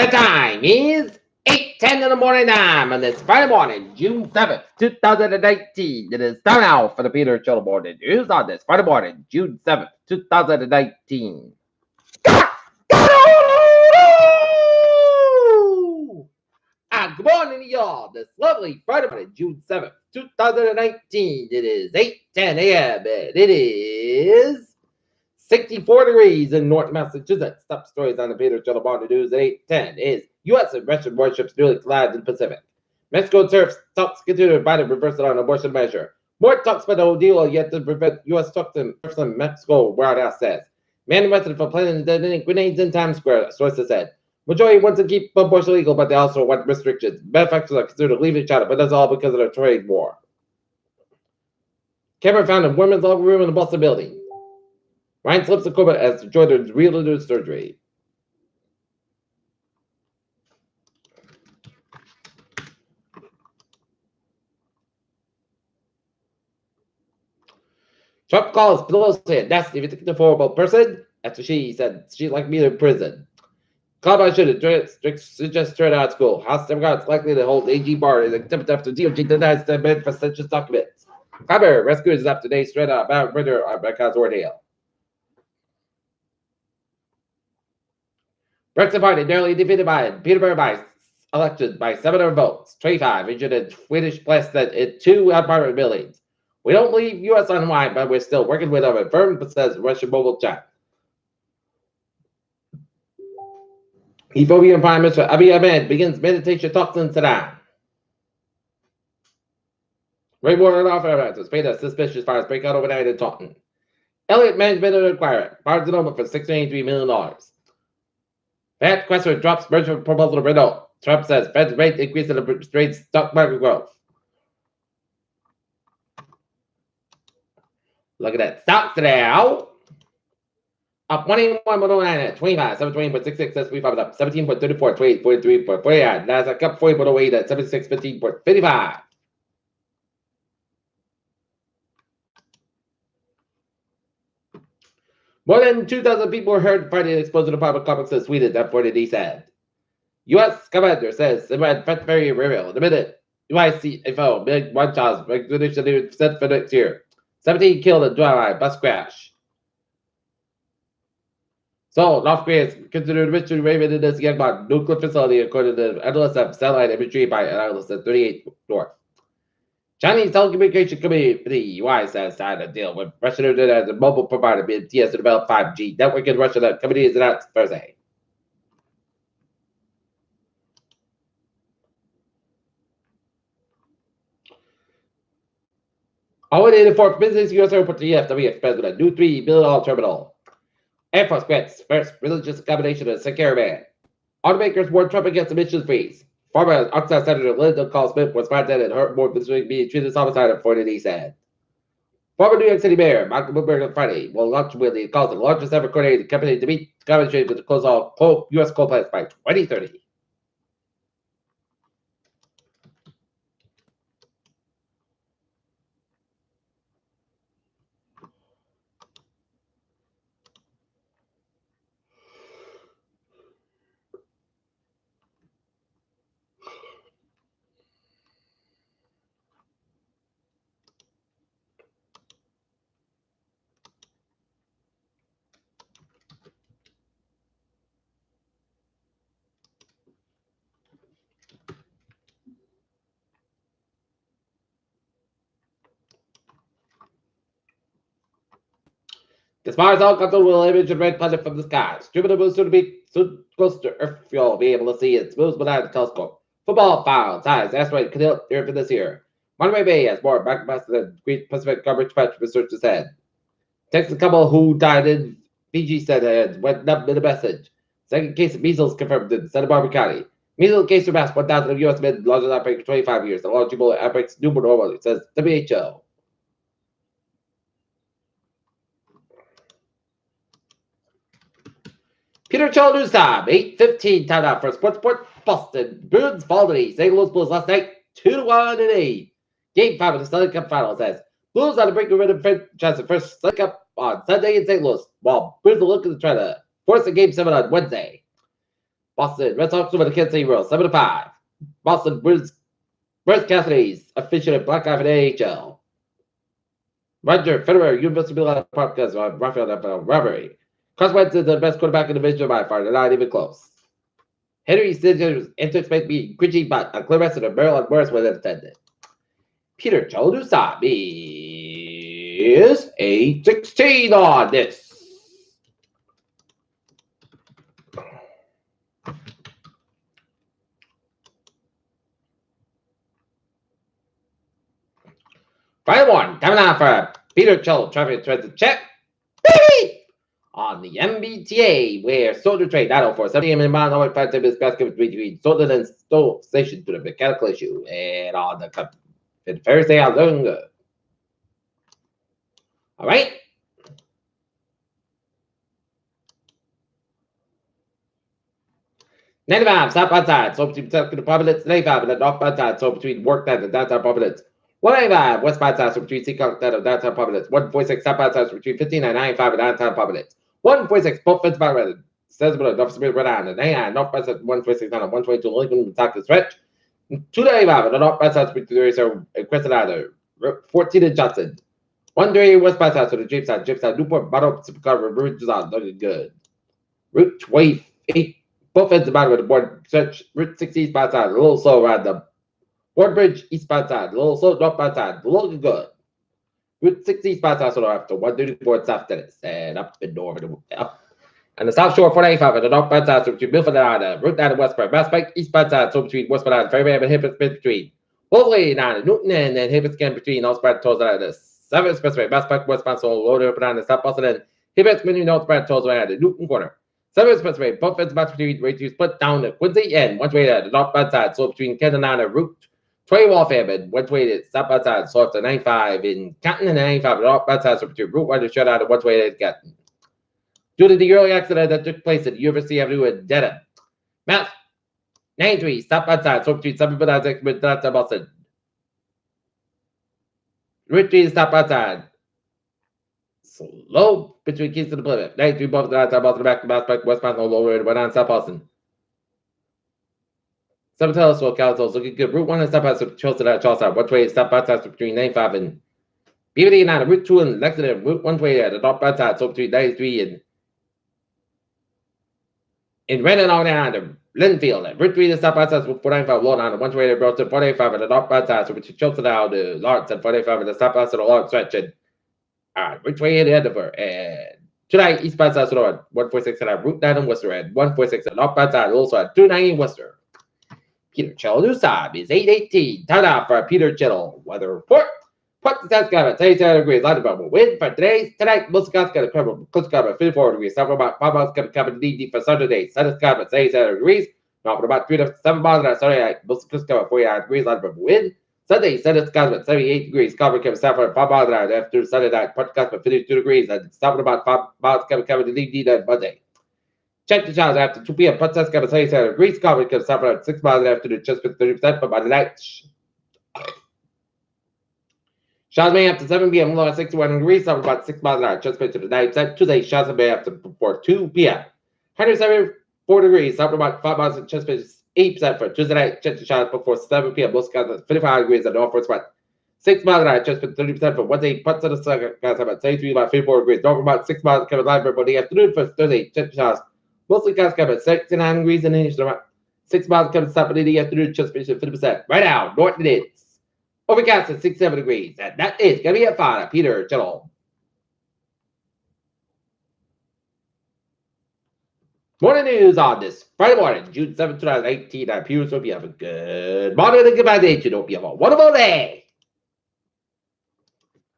The time is 8:10 in the morning time on this Friday morning, June 7th, 2019. It is time now for the Peter Chiller Morning News on this Friday morning, June 7th, 2019. Good morning, y'all. This lovely Friday morning, June 7th, 2019. It is 8:10 a.m. and it is 64 degrees in North Massachusetts. Top stories on the Peter Chiller Morning News at 8:10 is U.S. and Russian warships nearly collide in the Pacific. Mexico tariffs talks continue by the reversal on abortion measure. More talks by the deal yet to prevent U.S. talks in Mexico, White House says. Man arrested for planting grenades in Times Square, sources said. Majority wants to keep abortion legal, but they also want restrictions. Manufacturers are considered leaving China, but that's all because of the trade war. Camera found a women's locker room in the Boston building. Ryan slips a coma as Jordan's real surgery. Trump calls Pelosi a nasty, horrible person after she said she'd like me in prison. Columbine should suggest straight out of school. House Democrats likely to hold AG Barr in contempt after DOJ denies the demand for such documents. Climber rescues after day straight out about murder on Becca's ordeal. Brexit Party narrowly defeated Biden. Peterborough by elected by 700 votes. 25 injured in Swedish blast in 2 apartment buildings. We don't believe U.S. on why, but we're still working with them. Firm says Russian mobile chat. Ethiopian Prime Minister Abiy Ahmed begins meditation talks in Sudan. Rainwater off was paid as suspicious fires break out overnight in Taunton. Elliott Management and Acquirer. Barnes & Noble for $683 million. Fed Questor drops merger proposal to Renault. Trump says Fed's rate increase in the strains stock market growth. Look at that. Stocks now. Up 21.09 at 25, 17.66, S&P 5 up 17.34, 28, 43.49, Nasdaq up 40.08 at 76.15.55. More than 2,000 people were hurt fighting an explosion of apartment complex in Sweden, that reported said. U.S. commander says they ran very real in a minute. UICFO, big one child, recognition set for next year. 17 killed in drive-by bus crash. So, North Korea is considered Richard Raven in this Yangban nuclear facility, according to analysts of satellite imagery by analysts at 38 North. Chinese Telecommunication Committee, UI says, signed a deal with Russian Internet as a mobile provider BMTS to develop 5G network in Russia. The committee is announced Thursday. Already for business U.S. airport to EFW expands with a new $3 billion terminal. Air Force grants first religious accommodation to a sick caravan. Automakers warn Trump against emissions fees. Former Arkansas Senator Lyndon Call Smith was found dead and hurt more considering being treated as homicide on Florida, he said. Former New York City Mayor Michael Bloomberg on Friday will launch with the calls the largest ever coordinated company to meet demonstrate with the close all U.S. coal plants by 2030. The Mars helicopter will image a red planet from the sky. Jupiter will soon be close to Earth. You'll be able to see its moves without a telescope. Football foul size asteroid could hit Earth this year. Monterey Bay has more backmass than Great Pacific coverage patch, researchers said. Texas couple who died in Fiji said went up in a message. Second case of measles confirmed in Santa Barbara County. Measles case surpassed 1,000 of U.S. men, largest outbreak in 25 years. The largest Ebola outbreaks new normal, it says WHO. Peter Chiller News Time, 8:15 time out for Sports Report. Boston Bruins fall to the St. Louis Blues last night, 2-1 in 8. Game 5 of the Stanley Cup Finals says Blues on the brink of winning franchise first Stanley Cup on Sunday in St. Louis, while Bruins are looking to try to force a Game 7 on Wednesday. Boston Red Sox over the Kansas City Royals 7-5. Boston Bruce Cassidy's official black eye for the AHL. Roger Federer, University of Milan podcast on Rafael Nadal robbery. Carson Wentz is the best quarterback in the division by far. They're not even close. Henry Sidgers anticipate being Gritchy, but a clear rest of the Maryland Morris was attended. Peter Cholusab is a 16 on this. Final one, coming out for Peter Chell, traffic tries to check. Baby! On the MBTA, where Soldier Trade 904 70 and mile north 5 tables basket between Soldier and Stowe Station to the mechanical issue. And on the Thursday, I'm doing good. All right. $95, stop outside. So between the Providence, $95, and the north outside. So between work time and downtown Providence. $195, westbound side, so between Seacock and downtown Providence. $146, southbound side, so between 15 and 95 and downtown Providence. $146, both fence by Reddit. Says below, North Smith, Rhode Island. 99, northbound side, 146 on 122, Lincoln, Kentucky, stretch. $295, and the northbound side, so between Crescent Island. 14 in Johnson. 138, westbound side, so the James side, Newport, Bottle, Supercar, Route Design, looking good. Route 28, both fence about with the board, stretch. Route 60, eastbound side, a little slow around the Ward Bridge, eastbound side, a little slow, northbound side, looking good. Route 60 eastbound side, so after 134 South Dennis, and up and over the up. And the South Shore 485 and the northbound side, so between Milford and Route 9 and Westburn, Mass Pike, eastbound side, so between Westbound and Fairbairn and Hibbets between. Wolverine and Newton and Hibbets again between all spread towards the 7th Expressway, Mass Pike, Westbound, so loaded up and down the South Boston and Hibbets between north spread towards the Newton corner. 7th Expressway, both ends about between way to split down the Quincy and one way to the northbound side, so between Canton and Route 20 Waltham and 128 south outside, so after 95 in Canton and 95 and off outside, so between Route 1 to shut out of 128 Canton. Due to the early accident that took place at University Avenue in Dedham. Mass 93, stop outside, so between 7 with downtown Boston. Route 3, stop outside. Slow between Kingston and Plymouth. 93, both downtown Boston, back to Mass Pike, westbound, all over, and went on South Boston. 7 telescope councils looking good. Route 1 and stop outside Charleston at Charlestown. 128 stop outside between 95 and BVD 9. Route 2 and Lexington. Route 128 at the northbound side. So between 93 and in Renton on down to Linfield. Route 3 to stop outside with 495 Long Island. 128 Burlington. 485 at the northbound side. So between Charleston down to Lawrence and 485 at the stop outside the Lawrence stretch. And Route 28 to Edinburgh. And tonight eastbound side to North. 146 at Route 9 in Worcester. And 146 at the northbound side. Also at 290 in Worcester. Peter Chittle news time is 8:18. Time out for Peter Chittle weather report. Put the test got 37 degrees. Light about wind for tonight. Most skies got a cover. Close cover 54 degrees. Some about 5 miles going to cover deep for Saturday. Sun skies at 37 degrees. Now for about 3 to 7 miles on Saturday night. Most skies cover 49 degrees. Light about wind. Sunday, sun skies at 78 degrees. Cover cover south for 5 miles an hour. After Sunday night, put skies at 52 degrees. And stop at about 5 miles cover deep on Monday. Check the showers after 2 p.m. Put test cover 37 degrees. Cover comes up at 6 miles after the just 30%, but by the night. Showers may after 7 p.m. Low at 61 degrees. Cover about 6 miles an hour. Just to the 9%. Tuesday, showers may after before 2 p.m. 174 degrees. Cover about 5 miles and just 8% for Tuesday night. Check the showers before 7 p.m. Most skies at 55 degrees at northwest about 6 miles an hour. Just 30% for Wednesday. Put to the sun guys about 73 about 54 degrees. North about 6 miles cover live for the afternoon for Thursday. Check the showers. Mostly guys come at 69 degrees and inch about 6 miles coming stop in the afternoon, just finishing 50%. Right now, Norton is overcast at 67 degrees. And that is gonna be a fine. Peter Chittle. Morning news on this Friday morning, June 7th, 2018. I'm Peter. Hope you have a good morning and goodbye day. You hope you have a wonderful day.